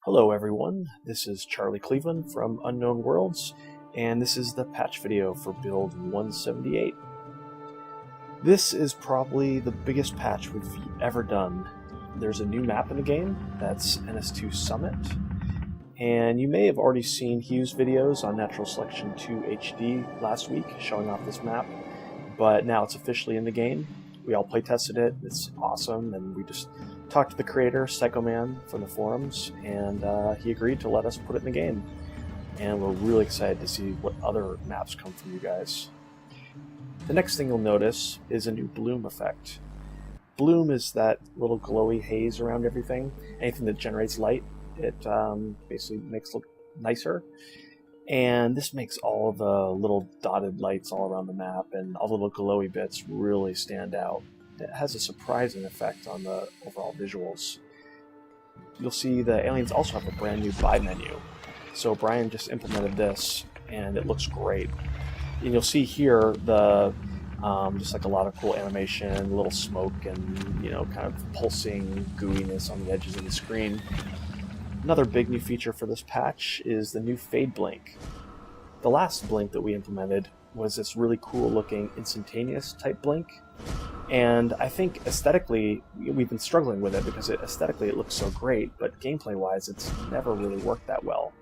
Hello everyone, this is Charlie Cleveland from Unknown Worlds, and this is the patch video for Build 178. This is probably the biggest patch we've ever done. There's a new map in the game, that's NS2 Summit, and you may have already seen Hugh's videos on Natural Selection 2 HD last week showing off this map, but now it's officially in the game. We all playtested it, it's awesome, and we just talked to the creator, Psychoman, from the forums, and he agreed to let us put it in the game. And we're really excited to see what other maps come from you guys. The next thing you'll notice is a new bloom effect. Bloom is that little glowy haze around everything. Anything that generates light, it basically makes it look nicer. And this makes all the little dotted lights all around the map and all the little glowy bits really stand out. It has a surprising effect on the overall visuals. You'll see the aliens also have a brand new buy menu. So Brian just implemented this and it looks great. And you'll see here the just like a lot of cool animation, a little smoke and kind of pulsing gooiness on the edges of the screen. Another big new feature for this patch is the new fade blink. The last blink that we implemented was this really cool looking instantaneous type blink, and I think aesthetically we've been struggling with it because aesthetically it looks so great, but gameplay wise it's never really worked that well.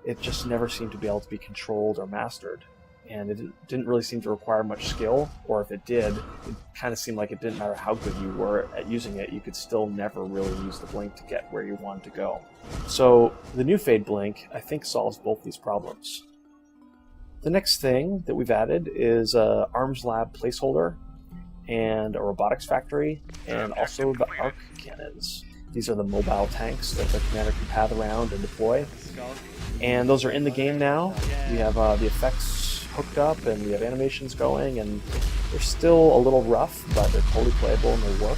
It just never seemed to be able to be controlled or mastered, and it didn't really seem to require much skill, or if it did, it kind of seemed like it didn't matter how good you were at using it, you could still never really use the blink to get where you wanted to go. So the new fade blink I think solves both these problems. The next thing that we've added is a Arms Lab placeholder and a robotics factory, and also the arc cannons. These are the mobile tanks that the commander can path around and deploy. And those are in the game now. We have the effects hooked up and we have animations going, and they're still a little rough, but they're totally playable and they work.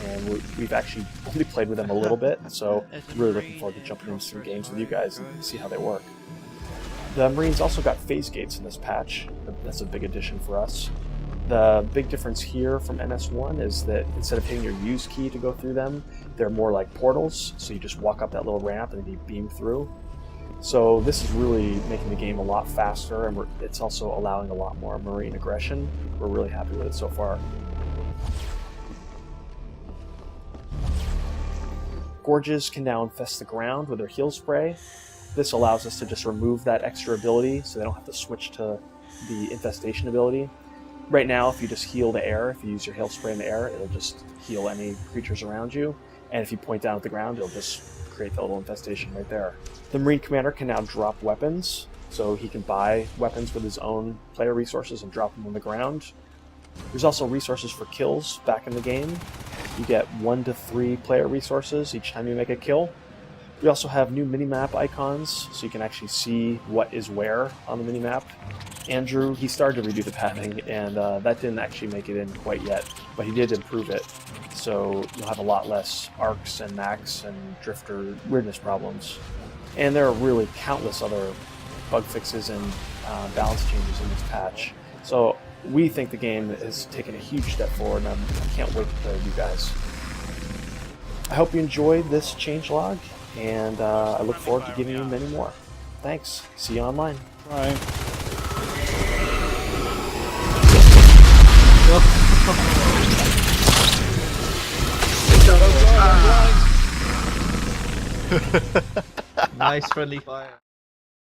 And we've actually only played with them a little bit, so really looking forward to jumping into some games with you guys and see how they work. The Marines also got phase gates in this patch. That's a big addition for us. The big difference here from NS1 is that instead of hitting your use key to go through them, they're more like portals, so you just walk up that little ramp and then you beam through. So this is really making the game a lot faster, and it's also allowing a lot more Marine aggression. We're really happy with it so far. Gorges can now infest the ground with their heal spray. This allows us to just remove that extra ability so they don't have to switch to the infestation ability. Right now, if you just heal the air, if you use your hail spray in the air, it'll just heal any creatures around you. And if you point down at the ground, it'll just create the little infestation right there. The Marine Commander can now drop weapons, so he can buy weapons with his own player resources and drop them on the ground. There's also resources for kills back in the game. You get 1 to 3 player resources each time you make a kill. We also have new minimap icons, so you can actually see what is where on the minimap. Andrew, he started to redo the pathing, and that didn't actually make it in quite yet, but he did improve it. So you'll have a lot less arcs and max and drifter weirdness problems. And there are really countless other bug fixes and balance changes in this patch. So we think the game has taken a huge step forward, and I can't wait to play with you guys. I hope you enjoyed this changelog, and I look forward to giving you many more. Thanks. See you online. Bye. Nice friendly fire.